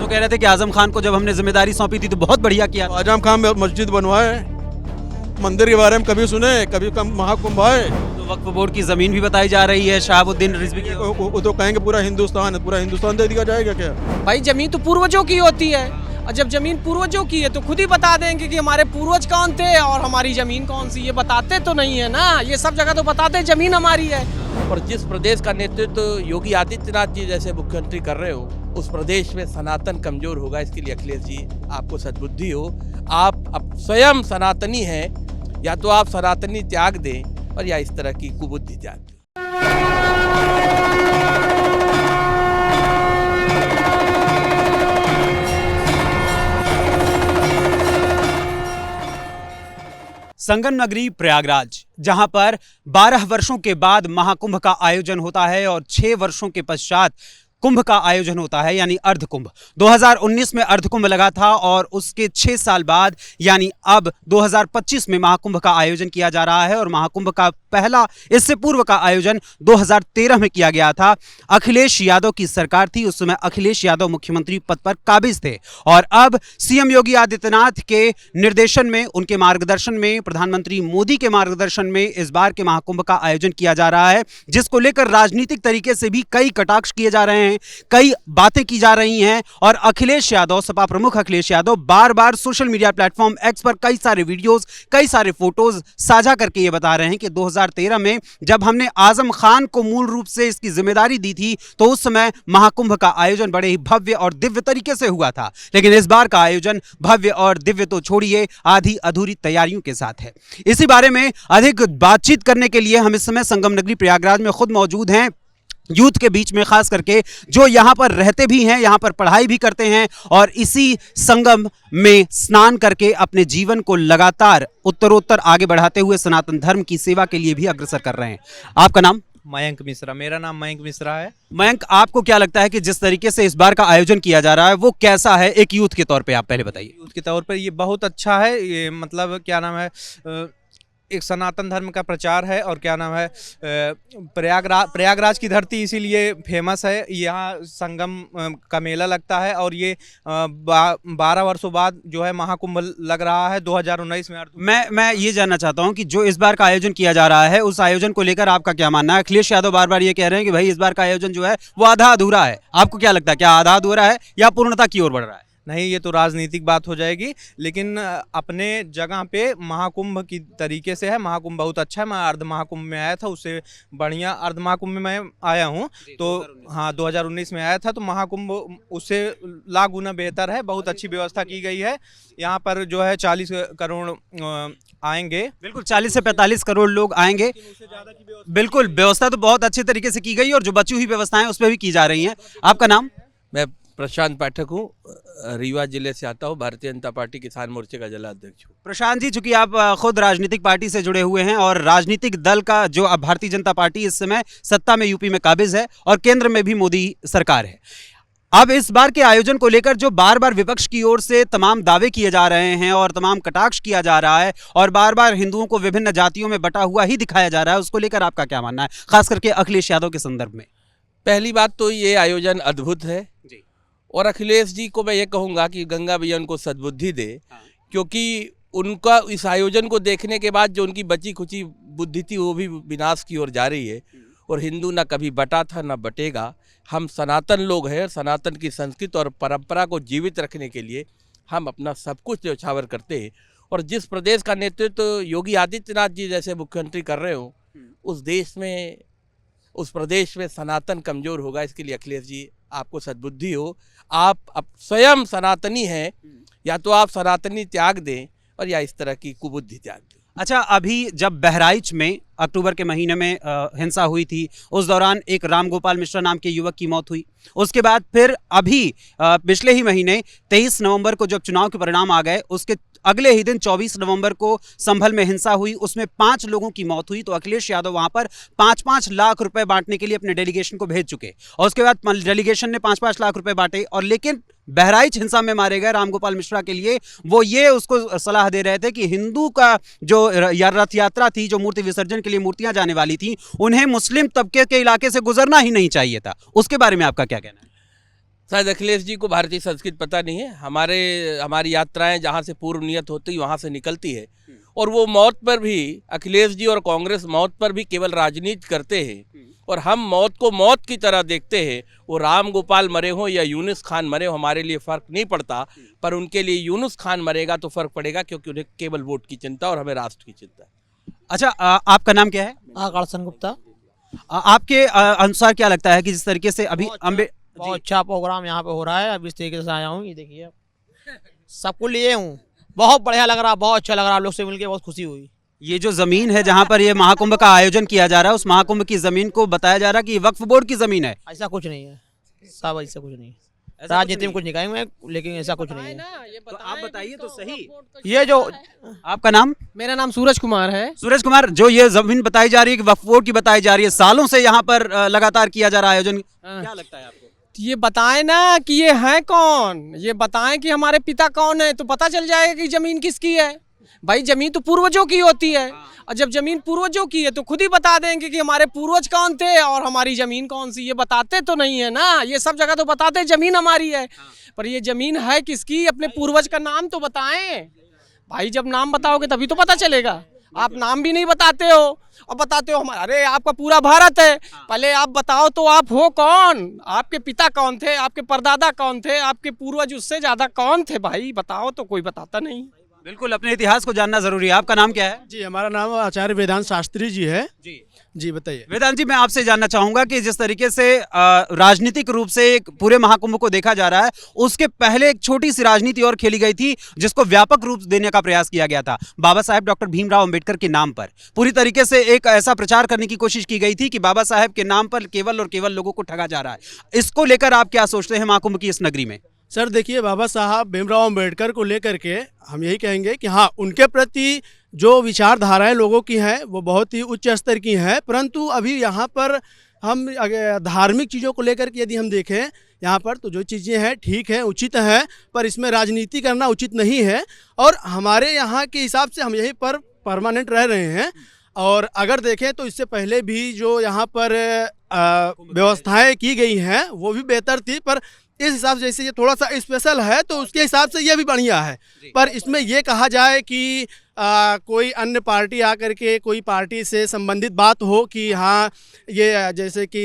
दोनों कह रहे थे कि आजम खान को जब हमने जिम्मेदारी सौंपी थी तो बहुत बढ़िया किया। आजम खान में मस्जिद बनवाए, मंदिर के बारे में कभी सुने, कभी कम महाकुंभ आए। तो वक्फ बोर्ड की जमीन भी बताई जा रही है शहाबुद्दीन रिजवी की। वो तो कहेंगे पूरा हिंदुस्तान है, पूरा हिंदुस्तान दे दिया जाएगा क्या? भाई जमीन तो पूर्वजों की होती है, और जब जमीन पूर्वजों की है तो खुद ही बता देंगे कि हमारे पूर्वज कौन थे और हमारी जमीन कौन सी। ये बताते तो नहीं है ना, ये सब जगह तो बताते जमीन हमारी है। और जिस प्रदेश का नेतृत्व योगी आदित्यनाथ जी जैसे मुख्यमंत्री कर रहे हो, उस प्रदेश में सनातन कमजोर होगा। इसके लिए अखिलेश जी आपको सद्बुद्धि हो। आप अब स्वयं सनातनी हैं, या तो आप सनातनी त्याग दें और या इस तरह की कुबुद्धि त्याग दें। संगम नगरी प्रयागराज, जहां पर 12 वर्षों के बाद महाकुंभ का आयोजन होता है और 6 वर्षों के पश्चात कुंभ का आयोजन होता है, यानी अर्धकुंभ। 2019 में अर्धकुंभ लगा था और उसके 6 साल बाद यानी अब 2025 में महाकुंभ का आयोजन किया जा रहा है। और महाकुंभ का पहला, इससे पूर्व का आयोजन 2013 में किया गया था। अखिलेश यादव की सरकार थी, उस समय अखिलेश यादव मुख्यमंत्री पद पर काबिज थे। और अब सीएम योगी आदित्यनाथ के निर्देशन में, उनके मार्गदर्शन में, प्रधानमंत्री मोदी के मार्गदर्शन में इस बार के महाकुंभ का आयोजन किया जा रहा है, जिसको लेकर राजनीतिक तरीके से भी कई कटाक्ष किए जा रहे हैं, कई बातें की जा रही हैं। और अखिलेश यादव, सपा प्रमुख अखिलेश यादव बार बार सोशल मीडिया प्लेटफॉर्म एक्स पर कई सारे वीडियोस, कई सारे फोटोज साझा करके ये बता रहे हैं कि 2013 में जब हमने आजम खान को मूल रूप से इसकी जिम्मेदारी दी थी तो उस समय महाकुंभ का आयोजन बड़े ही भव्य और दिव्य तरीके से हुआ था, लेकिन इस बार का आयोजन भव्य और दिव्य तो छोड़िए, आधी अधूरी तैयारियों के साथ है। इसी बारे में अधिक बातचीत करने के लिए हम इस समय संगम नगरी प्रयागराज में खुद मौजूद हैं, यूथ के बीच में, खास करके जो यहाँ पर रहते भी हैं, यहाँ पर पढ़ाई भी करते हैं और इसी संगम में स्नान करके अपने जीवन को लगातार उत्तरोत्तर आगे बढ़ाते हुए सनातन धर्म की सेवा के लिए भी अग्रसर कर रहे हैं। आपका नाम? मयंक मिश्रा। मेरा नाम मयंक मिश्रा है। मयंक, आपको क्या लगता है कि जिस तरीके से इस बार का आयोजन किया जा रहा है वो कैसा है एक यूथ के तौर पे? आप पहले बताइए। यूथ के तौर पर ये बहुत अच्छा है। ये मतलब क्या नाम है, एक सनातन धर्म का प्रचार है और क्या नाम है, प्रयागराज की धरती इसीलिए फेमस है। यहाँ संगम का मेला लगता है और ये 12 वर्षों बाद जो है महाकुंभ लग रहा है 2019 में। मैं ये जानना चाहता हूँ कि जो इस बार का आयोजन किया जा रहा है उस आयोजन को लेकर आपका क्या मानना है? अखिलेश यादव बार बार ये कह रहे हैं कि भाई इस बार का आयोजन जो है वो आधा अधूरा है। आपको क्या लगता है, क्या आधा अधूरा है या पूर्णता की ओर बढ़ रहा है? नहीं, ये तो राजनीतिक बात हो जाएगी, लेकिन अपने जगह पे महाकुंभ की तरीके से है। महाकुंभ बहुत अच्छा है। मैं अर्ध महाकुंभ में आया था, उससे बढ़िया अर्ध महाकुंभ में मैं आया हूँ। तो हाँ, 2019 में आया था, तो महाकुंभ उससे लाख गुना बेहतर है। बहुत अच्छी व्यवस्था की गई है। यहाँ पर जो है 40 करोड़ आएंगे। बिल्कुल, 40 से 45 करोड़ लोग आएंगे। बिल्कुल, व्यवस्था तो बहुत अच्छे तरीके से की गई और जो बची हुई व्यवस्थाएं उस पर भी की जा रही हैं। आपका नाम? मैं प्रशांत पाठक हूँ, रीवा जिले से आता हूँ, भारतीय जनता पार्टी किसान मोर्चे का जिला अध्यक्ष हूँ। प्रशांत जी, चूंकि आप खुद राजनीतिक पार्टी से जुड़े हुए हैं और राजनीतिक दल का जो अब भारतीय जनता पार्टी इस समय सत्ता में यूपी में काबिज है और केंद्र में भी मोदी सरकार है, अब इस बार के आयोजन को लेकर जो बार बार विपक्ष की ओर से तमाम दावे किए जा रहे हैं और तमाम कटाक्ष किया जा रहा है और बार बार हिंदुओं को विभिन्न जातियों में बटा हुआ ही दिखाया जा रहा है, उसको लेकर आपका क्या मानना है, खास करके अखिलेश यादव के संदर्भ में? पहली बात तो ये आयोजन अद्भुत है जी। और अखिलेश जी को मैं ये कहूँगा कि गंगा भैया उनको सद्बुद्धि दे, क्योंकि उनका इस आयोजन को देखने के बाद जो उनकी बची खुची बुद्धि थी वो भी विनाश की ओर जा रही है। और हिंदू ना कभी बटा था ना बटेगा। हम सनातन लोग हैं, सनातन की संस्कृति और परंपरा को जीवित रखने के लिए हम अपना सब कुछ न्यौछावर करते हैं। और जिस प्रदेश का नेतृत्व योगी आदित्यनाथ जी जैसे मुख्यमंत्री कर रहे हो, उस प्रदेश में सनातन कमजोर होगा। इसके लिए अखिलेश जी आपको सद्बुद्धि हो। आप अब स्वयं सनातनी हैं, या तो आप सनातनी त्याग दें और या इस तरह की कुबुद्धि त्याग दें। अच्छा, अभी जब बहराइच में अक्टूबर के महीने में हिंसा हुई थी, उस दौरान एक राम गोपाल मिश्रा नाम के युवक की मौत हुई। उसके बाद फिर अभी पिछले ही महीने 23 नवंबर को जब चुनाव के परिणाम आ गए, उसके अगले ही दिन 24 नवंबर को संभल में हिंसा हुई, उसमें 5 लोगों की मौत हुई। तो अखिलेश यादव वहां पर 5-5 लाख रुपए बांटने के लिए अपने डेलीगेशन को भेज चुके और उसके बाद डेलीगेशन ने 5-5 लाख रुपए बांटे। और लेकिन बहराइच हिंसा में मारे गए रामगोपाल मिश्रा के लिए वो ये उसको सलाह दे रहे थे कि हिंदू का जो रथ यात्रा थी, जो मूर्ति विसर्जन के लिए मूर्तियां जाने वाली थी, उन्हें मुस्लिम तबके के इलाके से गुजरना ही नहीं चाहिए था। उसके बारे में आपका क्या कहना है? शायद अखिलेश जी को भारतीय संस्कृति पता नहीं है। हमारी यात्राएं जहाँ से पूर्व नियत होती वहाँ से निकलती है, और वो मौत पर भी, अखिलेश जी और कांग्रेस मौत पर भी केवल राजनीति करते हैं, और हम मौत को मौत की तरह देखते हैं। वो राम गोपाल मरे हो या यूनुस खान मरे हो, हमारे लिए फ़र्क नहीं पड़ता, पर उनके लिए यूनुस खान मरेगा तो फ़र्क पड़ेगा, क्योंकि उन्हें केवल वोट की चिंता और हमें राष्ट्र की चिंता है। अच्छा, आपका नाम क्या है? आकाश गुप्ता। आपके अनुसार क्या लगता है कि जिस तरीके से अभी बहुत अच्छा प्रोग्राम यहाँ पे हो रहा है, अब इस तरीके से आया हूँ, ये देखिए सबको लिए हूँ, बहुत बढ़िया लग रहा, बहुत अच्छा लग रहा, आप लोग से मिलके बहुत खुशी हुई। ये जो जमीन है जहाँ पर ये महाकुंभ का आयोजन किया जा रहा है, उस महाकुंभ की जमीन को बताया जा रहा है कि ये वक्फ बोर्ड की जमीन है। ऐसा कुछ नहीं है साहब, ऐसा कुछ नहीं है, राजनीति में कुछ नहीं कहेंगे, लेकिन ऐसा कुछ नहीं है। तो आप बताइए तो सही। ये जो आपका नाम? मेरा नाम सूरज कुमार है। सूरज कुमार, जो ये जमीन बताई जा रही है कि वक्फ बोर्ड की बताई जा रही है, सालों से यहाँ पर लगातार किया जा रहा है आयोजन, क्या लगता है आपको? ये बताएं ना कि ये हैं कौन, ये बताएं कि हमारे पिता कौन है, तो पता चल जाएगा कि जमीन किसकी है। भाई जमीन तो पूर्वजों की होती है, और जब जमीन पूर्वजों की है तो खुद ही बता देंगे कि हमारे पूर्वज कौन थे और हमारी जमीन कौन सी। ये बताते तो नहीं है ना, ये सब जगह तो बताते जमीन हमारी है, पर ये जमीन है किसकी, अपने पूर्वज का नाम तो बताएं। भाई जब नाम बताओगे तभी तो पता चलेगा। आप नाम भी नहीं बताते हो और बताते हो हमारे, अरे आपका पूरा भारत है, पहले आप बताओ तो आप हो कौन, आपके पिता कौन थे, आपके परदादा कौन थे, आपके पूर्वज उससे ज्यादा कौन थे, भाई बताओ तो कोई बताता नहीं। बिल्कुल, अपने इतिहास को जानना जरूरी है। आपका नाम क्या है? जी, हमारा नाम आचार्य वेदांत शास्त्री जी है। जी बताइए। वेदांत जी, मैं आपसे जानना चाहूंगा कि जिस तरीके से राजनीतिक रूप से एक पूरे महाकुंभ को देखा जा रहा है, उसके पहले एक छोटी सी राजनीति और खेली गई थी जिसको व्यापक रूप देने का प्रयास किया गया था। बाबा साहेब डॉक्टर भीमराव अंबेडकर के नाम पर पूरी तरीके से एक ऐसा प्रचार करने की कोशिश की गई थी कि बाबा साहेब के नाम पर केवल और केवल लोगों को ठगा जा रहा है। इसको लेकर आप क्या सोचते हैं महाकुंभ की इस नगरी में? सर देखिए, बाबा साहब भीमराव अंबेडकर को लेकर के हम यही कहेंगे कि हाँ, उनके प्रति जो विचारधाराएं लोगों की हैं वो बहुत ही उच्च स्तर की हैं, परंतु अभी यहाँ पर हम धार्मिक चीज़ों को लेकर के यदि हम देखें यहाँ पर, तो जो चीज़ें हैं ठीक है, उचित है, पर इसमें राजनीति करना उचित नहीं है। और हमारे यहाँ के हिसाब से हम यहीं पर परमानेंट रह रहे हैं, और अगर देखें तो इससे पहले भी जो यहाँ पर व्यवस्थाएं की गई हैं वो भी बेहतर थी, पर इस हिसाब से जैसे ये थोड़ा सा स्पेशल है तो उसके हिसाब से ये भी बढ़िया है। पर इसमें ये कहा जाए कि कोई अन्य पार्टी आकर के कोई पार्टी से संबंधित बात हो कि हाँ ये जैसे कि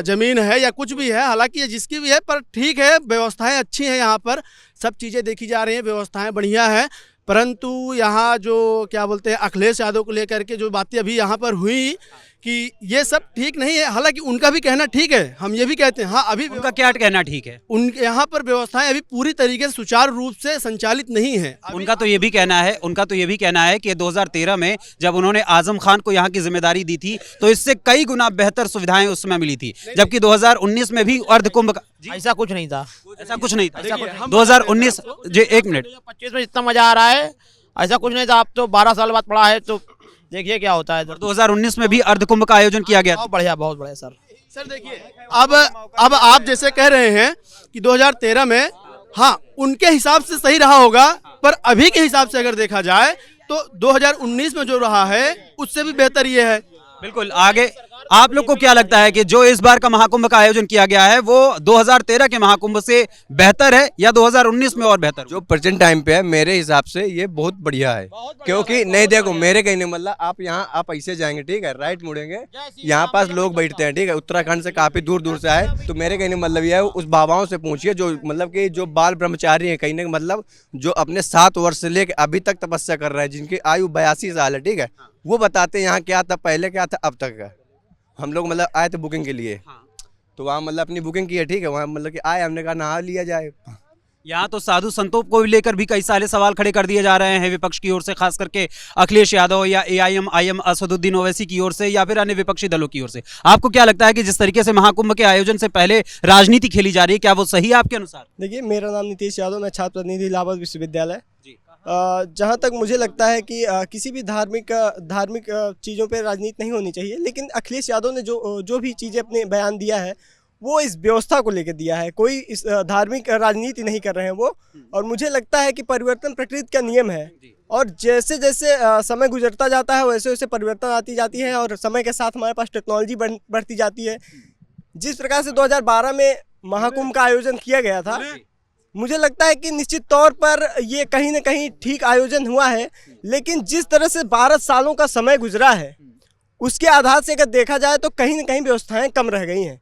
ज़मीन है या कुछ भी है, हालांकि ये जिसकी भी है, पर ठीक है, व्यवस्थाएं अच्छी हैं, यहाँ पर सब चीज़ें देखी जा रही हैं, व्यवस्थाएं बढ़िया हैं। परंतु यहाँ जो क्या बोलते हैं अखिलेश यादव को लेकर के जो बातें अभी यहाँ पर हुई कि ये सब ठीक नहीं है, हालांकि उनका भी कहना ठीक है, हम ये भी कहते हैं हाँ, अभी उनका क्या कहना ठीक है? उनके यहाँ पर व्यवस्थाएं अभी पूरी तरीके से सुचारू रूप से संचालित नहीं है। उनका तो ये भी कहना है कि 2013 में जब उन्होंने आजम खान को यहाँ की जिम्मेदारी दी थी तो इससे कई गुना बेहतर सुविधाएं उस समय मिली थी, जबकि 2019 में भी अर्धकुंभ का ऐसा कुछ नहीं था, ऐसा कुछ नहीं था। 2019 जी, एक मिनट, 2025 में जितना मजा आ रहा है ऐसा कुछ नहीं था। आप तो 12 साल बाद पढ़ा है तो देखिए क्या होता है। 2019 में भी अर्धकुंभ का आयोजन किया गया। बहुत बढ़िया सर। सर देखिए, अब आप जैसे कह रहे हैं कि 2013 में हाँ उनके हिसाब से सही रहा होगा, पर अभी के हिसाब से अगर देखा जाए तो 2019 में जो रहा है उससे भी बेहतर ये है। बिल्कुल। आगे आप लोग को क्या लगता है कि जो इस बार का महाकुंभ का आयोजन किया गया है वो 2013 के महाकुंभ से बेहतर है या 2019 में और बेहतर? जो प्रेजेंट टाइम पे है मेरे हिसाब से ये बहुत बढ़िया है, क्योंकि नहीं देखो मेरे कहने मतलब आप यहाँ आप ऐसे जाएंगे ठीक है, राइट मुड़ेंगे, यहाँ पास लोग बैठते हैं ठीक है, उत्तराखंड से काफी दूर दूर से आए, तो मेरे कहने मतलब ये है उस बाबाओं से पूछिए जो मतलब कि जो बाल ब्रह्मचारी है, कहने का मतलब जो अपने 7 वर्ष से लेकर अभी तक तपस्या कर रहे हैं, जिनकी आयु 82 साल है ठीक है, वो बताते हैं यहाँ क्या था, पहले क्या था, अब तक का। हम लोग मतलब आए थे बुकिंग के लिए, तो वहाँ मतलब अपनी बुकिंग की है ठीक है, वहाँ मतलब कि आए, हमने कहा नहा लिया जाए। यहाँ तो साधु संतों को लेकर भी कई सारे सवाल खड़े कर दिए जा रहे हैं विपक्ष की ओर से, खास करके अखिलेश यादव या AIM असदुद्दीन ओवैसी की ओर से या फिर अन्य विपक्षी दलों की ओर से। आपको क्या लगता है कि जिस तरीके से महाकुंभ के आयोजन से पहले राजनीति खेली जा रही है, क्या वो सही है आपके अनुसार? देखिए, मेरा नाम नीतीश यादव, मैं छात्र प्रतिनिधि इलाहाबाद विश्वविद्यालय। जहाँ तक मुझे लगता है कि किसी भी धार्मिक चीज़ों पे राजनीति नहीं होनी चाहिए, लेकिन अखिलेश यादव ने जो भी चीज़ें अपने बयान दिया है वो इस व्यवस्था को लेकर दिया है, कोई इस धार्मिक राजनीति नहीं कर रहे हैं वो। और मुझे लगता है कि परिवर्तन प्रकृति का नियम है, और जैसे जैसे समय गुजरता जाता है वैसे वैसे परिवर्तन आती जाती है, और समय के साथ हमारे पास टेक्नोलॉजी बढ़ती जाती है। जिस प्रकार से 2012 में महाकुंभ का आयोजन किया गया था, मुझे लगता है कि निश्चित तौर पर ये कहीं ना कहीं ठीक आयोजन हुआ है। लेकिन जिस तरह से 12 सालों का समय गुजरा है, उसके आधार से अगर देखा जाए तो कहीं ना कहीं व्यवस्थाएं कम रह गई हैं।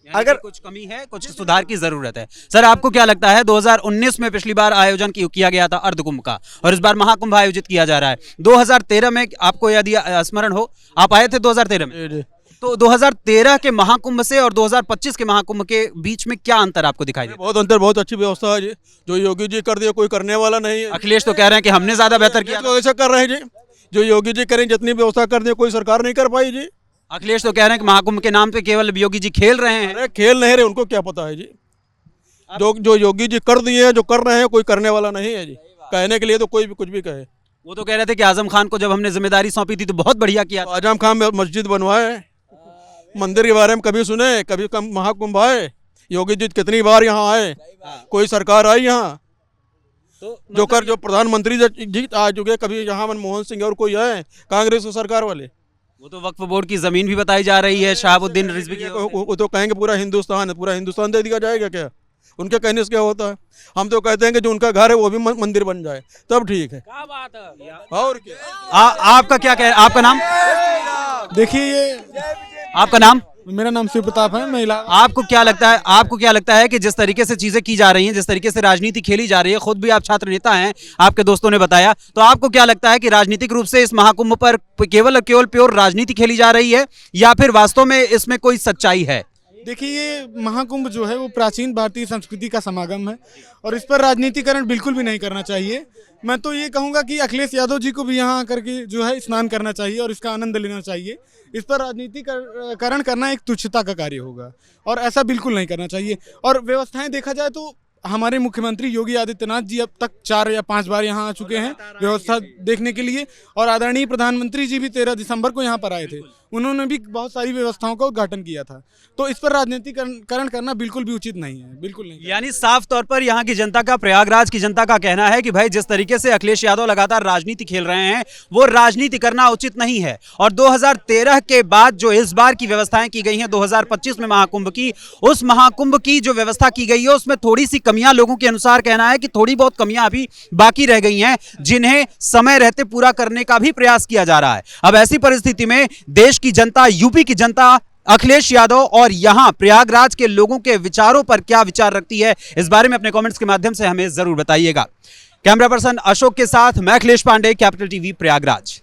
अगर कुछ कमी है, कुछ सुधार की जरूरत है। सर, आपको क्या लगता है, 2019 में पिछली बार आयोजन किया गया था अर्धकुंभ का, और इस बार महाकुंभ आयोजित किया जा रहा है। 2013 में आपको यदि स्मरण हो, आप आए थे 2013 में, तो 2013 के महाकुंभ से और 2025 के महाकुंभ के बीच में क्या अंतर आपको दिखाई देता है? बहुत अंतर, बहुत अच्छी व्यवस्था है जी। जो योगी जी कर दिया कोई करने वाला नहीं है। अखिलेश तो कह रहे हैं कि हमने ज्यादा बेहतर किया। तो ऐसा कर रहे हैं जी, जो योगी जी करें जितनी व्यवस्था कर दी कोई सरकार नहीं कर पाई जी। अखिलेश तो कह रहे हैं कि महाकुंभ के नाम पे केवल योगी जी खेल रहे हैं। अरे खेल नहीं रहे, उनको क्या पता है जी। जो योगी जी कर दिए हैं, जो कर रहे हैं, कोई करने वाला नहीं है जी। कहने के लिए तो कोई भी कुछ भी कहे। वो तो कह रहे थे कि आजम खान को जब हमने जिम्मेदारी सौंपी थी तो बहुत बढ़िया किया। तो आजम खान मस्जिद बनवाए, मंदिर के बारे में कभी सुने, कभी कम महाकुंभ आए। योगी जी कितनी बार यहाँ आए, कोई सरकार आई यहाँ? जो प्रधानमंत्री जी आ चुके, कभी यहाँ मनमोहन सिंह और कोई आए कांग्रेस की सरकार वाले? वो तो वक्फ बोर्ड की जमीन भी बताई जा रही है शहाबुद्दीन रिजवी की। वो तो कहेंगे पूरा हिंदुस्तान है, पूरा हिंदुस्तान दे दिया जाएगा क्या? उनके कहने से क्या होता है? हम तो कहते हैं कि जो उनका घर है वो भी मंदिर बन जाए, तब ठीक है। क्या बात है? और क्या? आपका क्या कह, आपका नाम? देखिए, आपका नाम? मेरा नाम शिव प्रताप है। मैं आपको क्या लगता है कि जिस तरीके से चीजें की जा रही हैं, जिस तरीके से राजनीति खेली जा रही है, खुद भी आप छात्र नेता हैं, आपके दोस्तों ने बताया, तो आपको क्या लगता है कि राजनीतिक रूप से इस महाकुंभ पर केवल प्योर राजनीति खेली जा रही है, या फिर वास्तव में इसमें कोई सच्चाई है? देखिए, ये महाकुंभ जो है वो प्राचीन भारतीय संस्कृति का समागम है और इस पर राजनीतिकरण बिल्कुल भी नहीं करना चाहिए। मैं तो ये कहूँगा कि अखिलेश यादव जी को भी यहाँ आकर के जो है स्नान करना चाहिए और इसका आनंद लेना चाहिए। इस पर राजनीतिकरण करना एक तुच्छता का कार्य होगा और ऐसा बिल्कुल नहीं करना चाहिए। और व्यवस्थाएं देखा जाए तो हमारे मुख्यमंत्री योगी आदित्यनाथ जी अब तक 4 या 5 बार यहाँ आ चुके हैं व्यवस्था देखने के लिए, और आदरणीय प्रधानमंत्री जी भी 13 दिसंबर को यहाँ पर आए थे। उन्होंने भी बहुत सारी व्यवस्थाओं का उद्घाटन किया था। तो इस पर राजनीतिकरण करना बिल्कुल भी उचित नहीं है, बिल्कुल नहीं। यानी साफ तौर पर यहाँ की जनता का, प्रयागराज की जनता का कहना है कि भाई जिस तरीके से अखिलेश यादव लगातार राजनीति खेल रहे हैं, वो राजनीति करना उचित नहीं है। और 2013 के बाद जो इस बार की व्यवस्थाएं की गई हैं 2025 में महाकुंभ की, उस महाकुंभ की जो व्यवस्था की गई है उसमें थोड़ी सी कमियां, लोगों के अनुसार कहना है कि थोड़ी बहुत कमियां अभी बाकी रह गई हैं, जिन्हें समय रहते पूरा करने का भी प्रयास किया जा रहा है। अब ऐसी परिस्थिति में देश की जनता, यूपी की जनता अखिलेश यादव और यहां प्रयागराज के लोगों के विचारों पर क्या विचार रखती है, इस बारे में अपने कमेंट्स के माध्यम से हमें जरूर बताइएगा। कैमरा पर्सन अशोक के साथ मैं अखिलेश पांडे, कैपिटल टीवी प्रयागराज।